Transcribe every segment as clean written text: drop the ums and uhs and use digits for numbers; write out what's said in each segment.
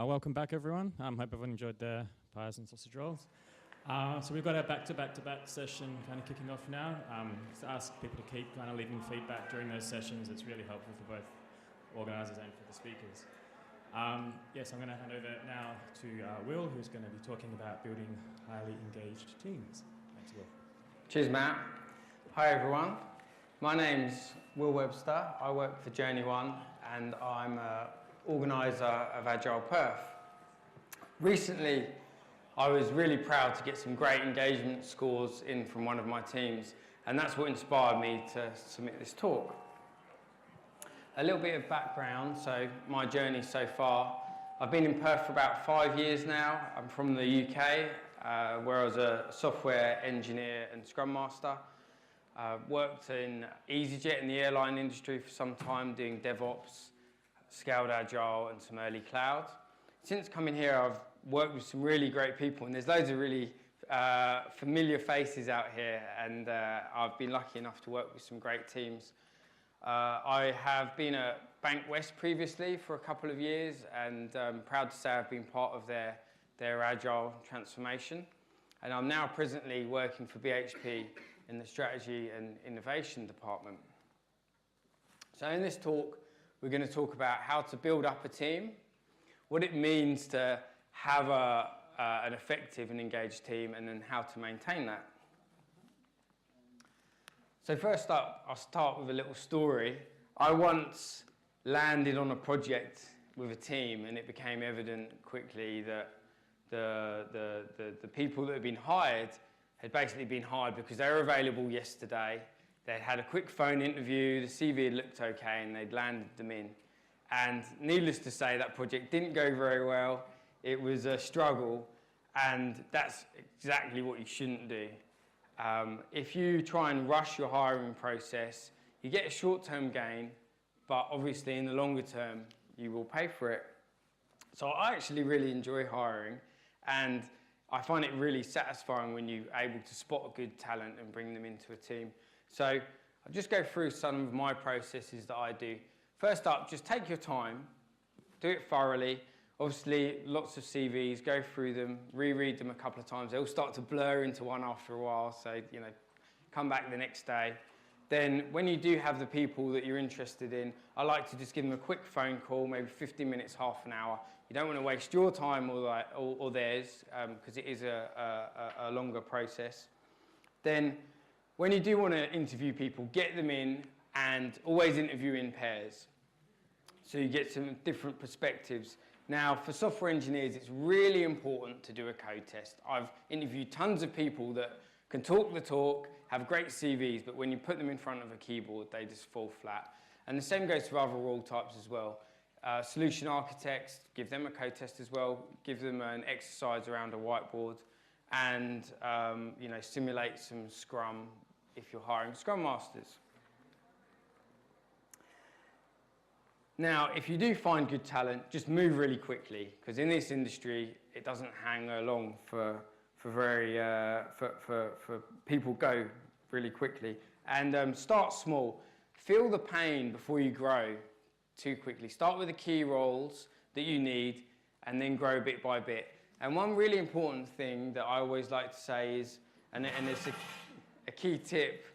Welcome back, everyone. Hope everyone enjoyed their pies and sausage rolls. So we've got our back-to-back-to-back session kind of kicking off now. To ask people to keep kind of leaving feedback during those sessions. It's really helpful for both organisers and for the speakers. Yes, I'm going to hand over now to Will, who's going to be talking about building highly engaged teams. Thanks, Will. Cheers, Matt. Hi, everyone. My name's Will Webster. I work for Journey One, and I'm organiser of Agile Perth. Recently, I was really proud to get some great engagement scores in from one of my teams, and that's what inspired me to submit this talk. A little bit of background, so my journey so far. I've been in Perth for about 5 years now. I'm from the UK, where I was a software engineer and Scrum Master. Worked in EasyJet in the airline industry for some time, doing DevOps, scaled Agile and some early cloud. Since coming here, I've worked with some really great people, and there's loads of really familiar faces out here, and I've been lucky enough to work with some great teams. I have been at Bank West previously for a couple of years, and I'm proud to say I've been part of their Agile transformation. And I'm now presently working for BHP in the Strategy and Innovation Department. So in this talk, we're going to talk about how to build up a team, what it means to have an effective and engaged team, and then how to maintain that. So first up, I'll start with a little story. I once landed on a project with a team, and it became evident quickly that the people that had been hired had basically been hired because they were available yesterday. They'd had a quick phone interview, the CV had looked okay, and they'd landed them in. And needless to say, that project didn't go very well. It was a struggle, and that's exactly what you shouldn't do. If you try and rush your hiring process, you get a short-term gain, but obviously in the longer term, you will pay for it. So I actually really enjoy hiring, and I find it really satisfying when you're able to spot a good talent and bring them into a team. So I'll just go through some of my processes that I do. First up, just take your time, do it thoroughly. Obviously, lots of CVs, go through them, reread them a couple of times. They'll start to blur into one after a while, so come back the next day. Then when you do have the people that you're interested in, I like to just give them a quick phone call, maybe 15 minutes, half an hour. You don't want to waste your time or theirs, because it is a longer process. Then when you do want to interview people, get them in, and always interview in pairs, so you get some different perspectives. Now, for software engineers, it's really important to do a code test. I've interviewed tons of people that can talk the talk, have great CVs, but when you put them in front of a keyboard, they just fall flat. And the same goes for other role types as well. Solution architects, give them a code test as well, give them an exercise around a whiteboard, and simulate some Scrum if you're hiring Scrum Masters. Now, if you do find good talent, just move really quickly, because in this industry, it doesn't hang along for people go really quickly. And start small. Feel the pain before you grow too quickly. Start with the key roles that you need, and then grow bit by bit. And one really important thing that I always like to say is, and it's a key tip,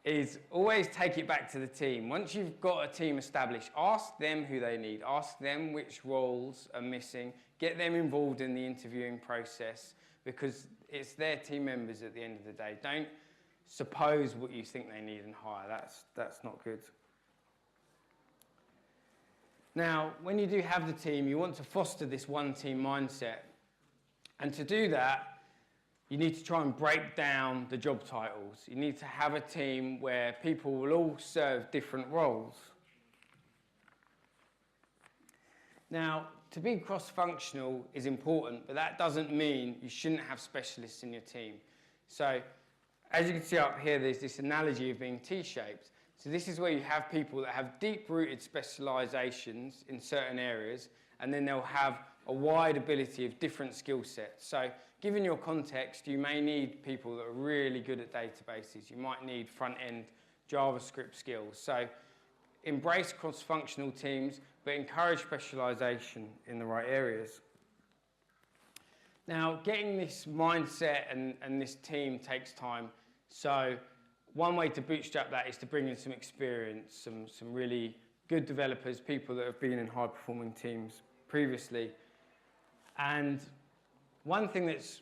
is always take it back to the team. Once you've got a team established, ask them who they need. Ask them which roles are missing. Get them involved in the interviewing process, because it's their team members at the end of the day. Don't suppose what you think they need and hire. That's not good. Now, when you do have the team, you want to foster this one-team mindset. And to do that, you need to try and break down the job titles. You need to have a team where people will all serve different roles. Now, to be cross-functional is important, but that doesn't mean you shouldn't have specialists in your team. So, as you can see up here, there's this analogy of being T-shaped. So this is where you have people that have deep-rooted specializations in certain areas, and then they'll have a wide ability of different skill sets. So, given your context, you may need people that are really good at databases. You might need front-end JavaScript skills. So embrace cross-functional teams, but encourage specialisation in the right areas. Now, getting this mindset and this team takes time. So one way to bootstrap that is to bring in some experience, some really good developers, people that have been in high-performing teams previously. And one thing that's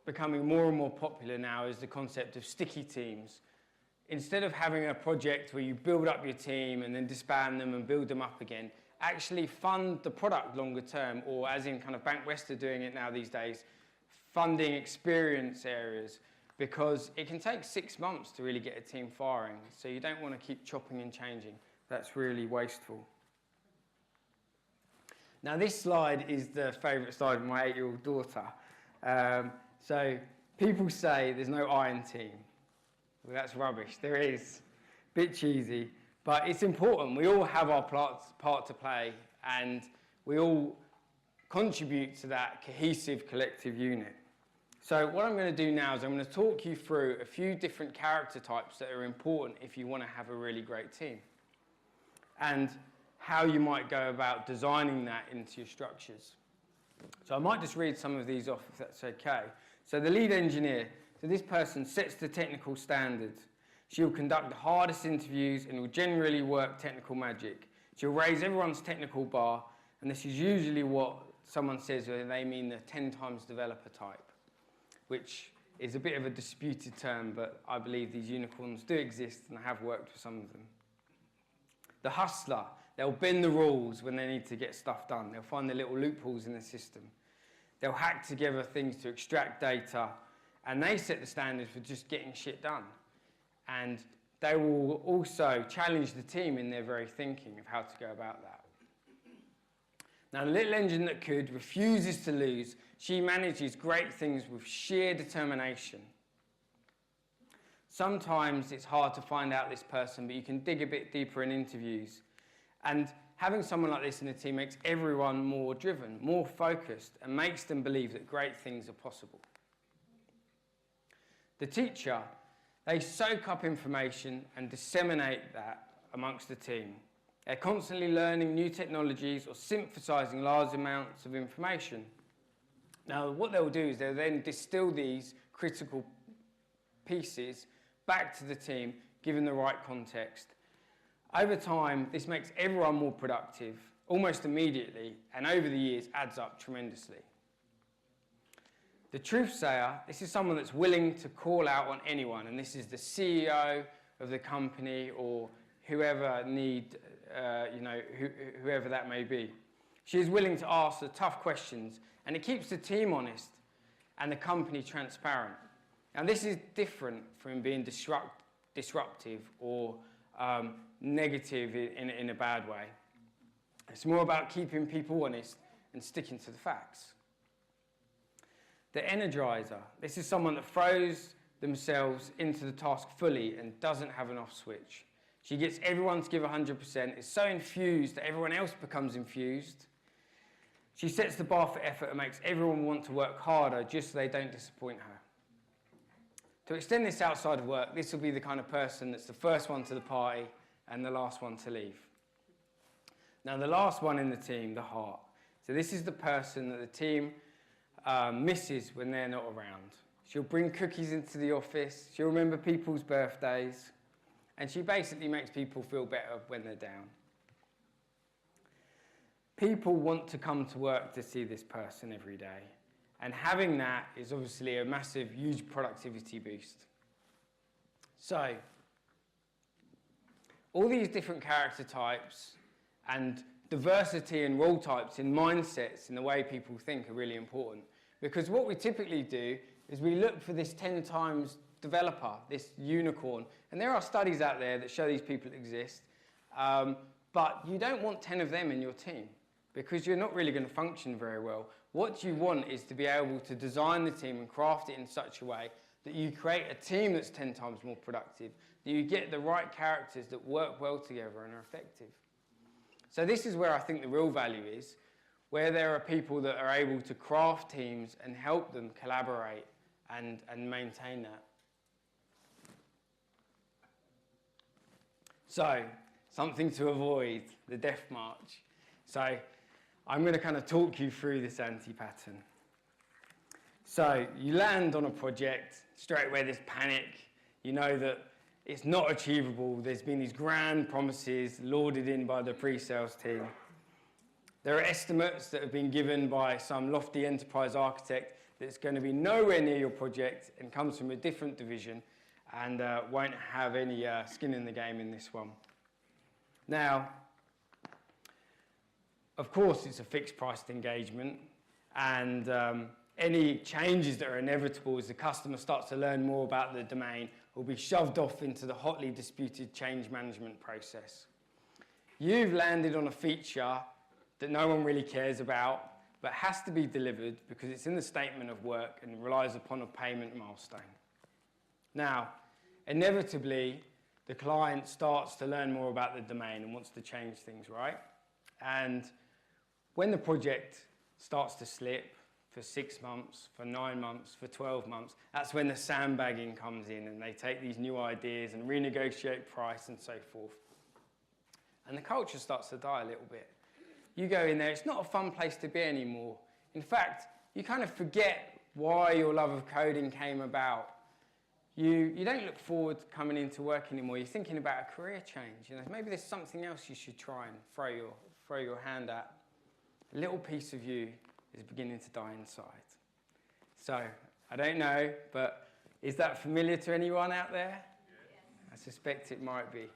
becoming more and more popular now is the concept of sticky teams. Instead of having a project where you build up your team and then disband them and build them up again, actually fund the product longer term, or as in kind of Webster doing it now these days, funding experience areas, because it can take 6 months to really get a team firing. So you don't want to keep chopping and changing. That's really wasteful. Now this slide is the favourite slide of my 8-year-old daughter. So people say there's no I in team. Well, that's rubbish. There is. Bit cheesy, but it's important. We all have our part to play, and we all contribute to that cohesive collective unit. So what I'm going to do now is I'm going to talk you through a few different character types that are important if you want to have a really great team, and how you might go about designing that into your structures. So I might just read some of these off if that's okay. So the lead engineer, so this person sets the technical standards. She'll conduct the hardest interviews and will generally work technical magic. She'll raise everyone's technical bar, and this is usually what someone says when they mean the 10 times developer type, which is a bit of a disputed term, but I believe these unicorns do exist and I have worked with some of them. The hustler, they'll bend the rules when they need to get stuff done. They'll find the little loopholes in the system. They'll hack together things to extract data, and they set the standards for just getting shit done. And they will also challenge the team in their very thinking of how to go about that. Now, the little engine that could refuses to lose. She manages great things with sheer determination. Sometimes it's hard to find out this person, but you can dig a bit deeper in interviews. And having someone like this in the team makes everyone more driven, more focused, and makes them believe that great things are possible. The teacher, they soak up information and disseminate that amongst the team. They're constantly learning new technologies or synthesizing large amounts of information. Now, what they'll do is they'll then distill these critical pieces back to the team, given the right context. Over time, this makes everyone more productive, almost immediately, and over the years adds up tremendously. The truth sayer, this is someone that's willing to call out on anyone, and this is the CEO of the company or whoever whoever that may be. She is willing to ask the tough questions, and it keeps the team honest and the company transparent. Now, this is different from being disruptive or negative in a bad way. It's more about keeping people honest and sticking to the facts. The Energizer, this is someone that throws themselves into the task fully and doesn't have an off switch. She gets everyone to give 100%, is so infused that everyone else becomes infused. She sets the bar for effort and makes everyone want to work harder just so they don't disappoint her. To extend this outside of work, this will be the kind of person that's the first one to the party and the last one to leave. Now, the last one in the team, the heart. So this is the person that the team misses when they're not around. She'll bring cookies into the office, she'll remember people's birthdays, and she basically makes people feel better when they're down. People want to come to work to see this person every day, and having that is obviously a massive, huge productivity boost. So, all these different character types and diversity and role types in mindsets in the way people think are really important. Because what we typically do is we look for this 10 times developer, this unicorn. And there are studies out there that show these people exist. But you don't want 10 of them in your team because you're not really going to function very well. What you want is to be able to design the team and craft it in such a way that you create a team that's 10 times more productive, that you get the right characters that work well together and are effective. So this is where I think the real value is, where there are people that are able to craft teams and help them collaborate and maintain that. So, something to avoid, the death march. So I'm going to kind of talk you through this anti-pattern. So you land on a project, straight away there's panic. You know that it's not achievable. There's been these grand promises lauded in by the pre-sales team. There are estimates that have been given by some lofty enterprise architect that it's going to be nowhere near your project and comes from a different division and won't have any skin in the game in this one. Now, of course, it's a fixed priced engagement, and any changes that are inevitable as the customer starts to learn more about the domain will be shoved off into the hotly disputed change management process. You've landed on a feature that no one really cares about, but has to be delivered because it's in the statement of work and relies upon a payment milestone. Now, inevitably, the client starts to learn more about the domain and wants to change things, right? And when the project starts to slip for 6 months, for 9 months, for 12 months, that's when the sandbagging comes in and they take these new ideas and renegotiate price and so forth. And the culture starts to die a little bit. You go in there, it's not a fun place to be anymore. In fact, you kind of forget why your love of coding came about. You don't look forward to coming into work anymore. You're thinking about a career change. You know, maybe there's something else you should try and throw your hand at. A little piece of you is beginning to die inside. So, I don't know, but is that familiar to anyone out there? Yes. I suspect it might be.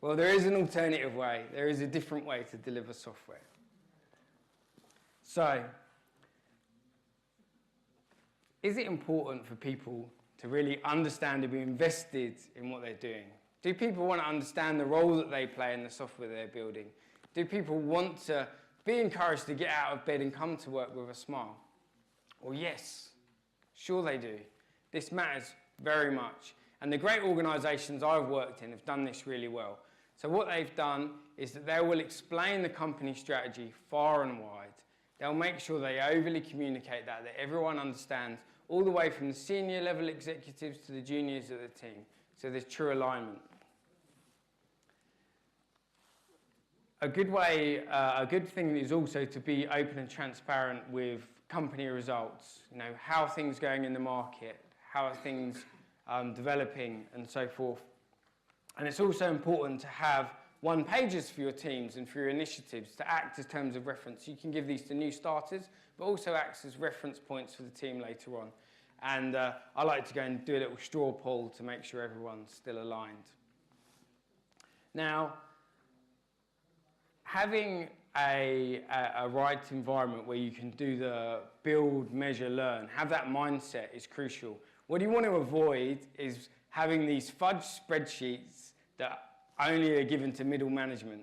Well, there is an alternative way. There is a different way to deliver software. So, is it important for people to really understand and be invested in what they're doing? Do people want to understand the role that they play in the software they're building? Do people want to be encouraged to get out of bed and come to work with a smile? Well, yes, sure they do. This matters very much. And the great organisations I've worked in have done this really well. So what they've done is that they will explain the company strategy far and wide. They'll make sure they overly communicate that everyone understands, all the way from the senior level executives to the juniors of the team. So there's true alignment. A good thing is also to be open and transparent with company results. You know, how are things going in the market? How are things developing and so forth? And it's also important to have one-pagers for your teams and for your initiatives to act as terms of reference. You can give these to new starters, but also acts as reference points for the team later on. And I like to go and do a little straw poll to make sure everyone's still aligned. Now, having a right environment where you can do the build, measure, learn, have that mindset is crucial. What you want to avoid is having these fudge spreadsheets that only are given to middle management.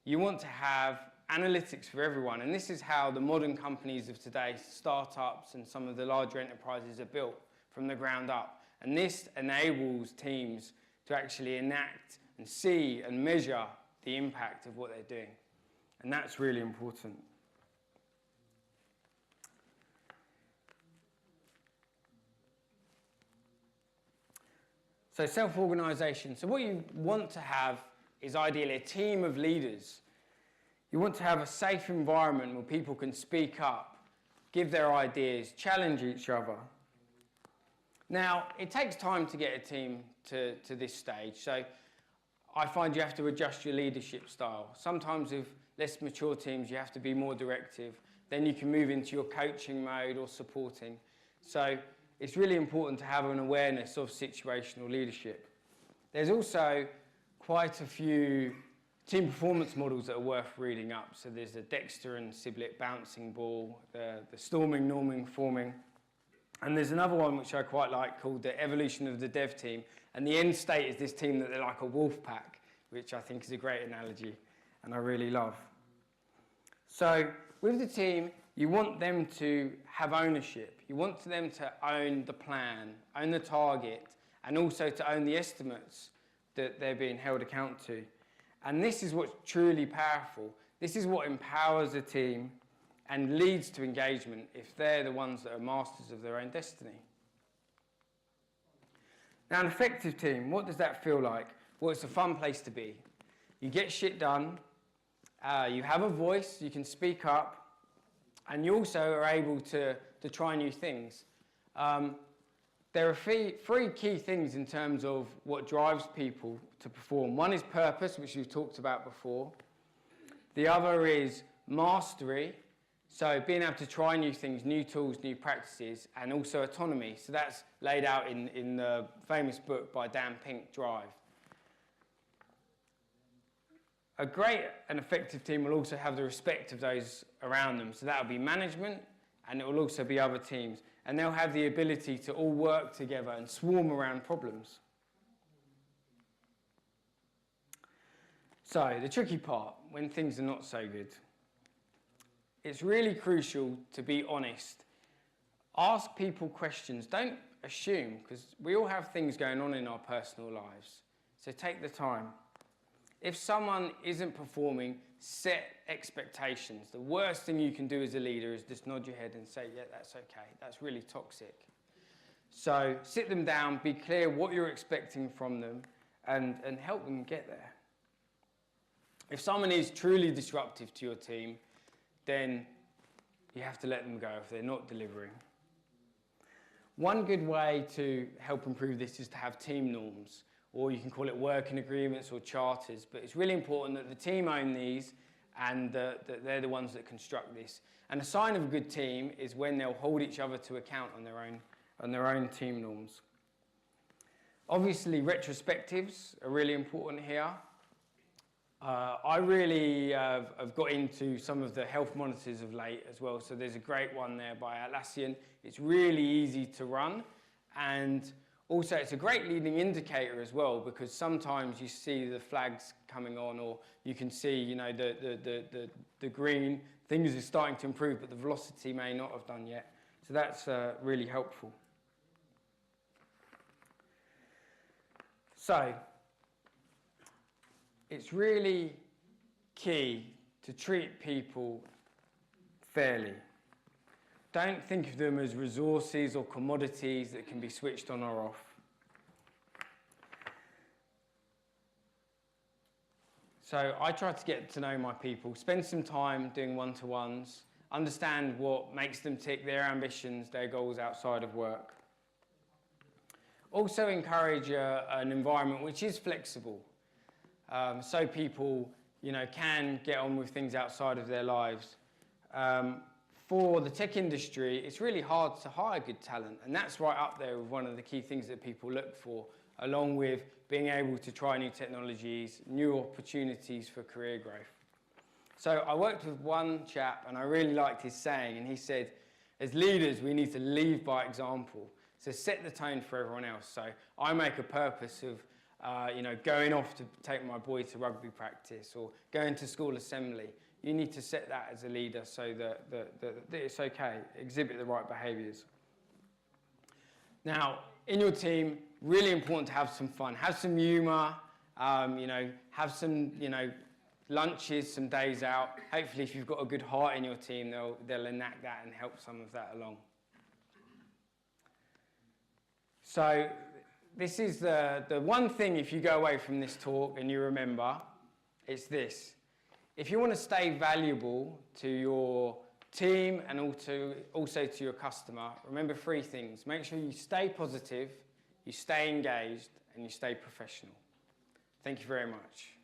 You want to have analytics for everyone, and this is how the modern companies of today, startups and some of the larger enterprises, are built from the ground up. And this enables teams to actually enact and see and measure the impact of what they're doing. And that's really important. So self-organisation. So what you want to have is ideally a team of leaders. You want to have a safe environment where people can speak up, give their ideas, challenge each other. Now, it takes time to get a team to this stage. So I find you have to adjust your leadership style. Sometimes with less mature teams, you have to be more directive. Then you can move into your coaching mode or supporting. So it's really important to have an awareness of situational leadership. There's also quite a few team performance models that are worth reading up. So there's the Dexter and Siblet bouncing ball, the storming, norming, forming. And there's another one which I quite like called the evolution of the dev team. And the end state is this team that they're like a wolf pack, which I think is a great analogy and I really love. So with the team, you want them to have ownership. You want them to own the plan, own the target, and also to own the estimates that they're being held account to. And this is what's truly powerful. This is what empowers a team and leads to engagement if they're the ones that are masters of their own destiny. Now, an effective team, what does that feel like? Well, it's a fun place to be. You get shit done, you have a voice, you can speak up, and you also are able to try new things. There are three key things in terms of what drives people to perform. One is purpose, which we've talked about before. The other is mastery, so being able to try new things, new tools, new practices, and also autonomy. So that's laid out in the famous book by Dan Pink, Drive. A great and effective team will also have the respect of those around them. So that will be management, and it will also be other teams. And they'll have the ability to all work together and swarm around problems. So the tricky part, when things are not so good, it's really crucial to be honest. Ask people questions. Don't assume, because we all have things going on in our personal lives. So take the time. If someone isn't performing, set expectations. The worst thing you can do as a leader is just nod your head and say, yeah, that's okay. That's really toxic. So sit them down, be clear what you're expecting from them, and help them get there. If someone is truly disruptive to your team, then you have to let them go if they're not delivering. One good way to help improve this is to have team norms, or you can call it working agreements or charters, but it's really important that the team own these and that they're the ones that construct this. And a sign of a good team is when they'll hold each other to account on their own team norms. Obviously, retrospectives are really important here. I really have got into some of the health monitors of late as well, so there's a great one there by Atlassian. It's really easy to run, and also it's a great leading indicator as well, because sometimes you see the flags coming on, or you can see, you know, the green, things are starting to improve, but the velocity may not have done yet. So that's really helpful. So it's really key to treat people fairly. Don't think of them as resources or commodities that can be switched on or off. So I try to get to know my people, spend some time doing one-to-ones, understand what makes them tick, their ambitions, their goals outside of work. Also encourage an environment which is flexible. So people, you know, can get on with things outside of their lives. For the tech industry, it's really hard to hire good talent, and that's right up there with one of the key things that people look for, along with being able to try new technologies, new opportunities for career growth. So I worked with one chap, and I really liked his saying, and he said, as leaders, we need to lead by example. So set the tone for everyone else. So I make a purpose of going off to take my boy to rugby practice or going to school assembly. You need to set that as a leader so that it's okay, exhibit the right behaviours. Now, in your team, really important to have some fun, have some humour, have some, lunches, some days out. Hopefully, if you've got a good heart in your team, they'll enact that and help some of that along. So this is the one thing, if you go away from this talk and you remember, it's this. If you want to stay valuable to your team and also to your customer, remember three things. Make sure you stay positive, you stay engaged, and you stay professional. Thank you very much.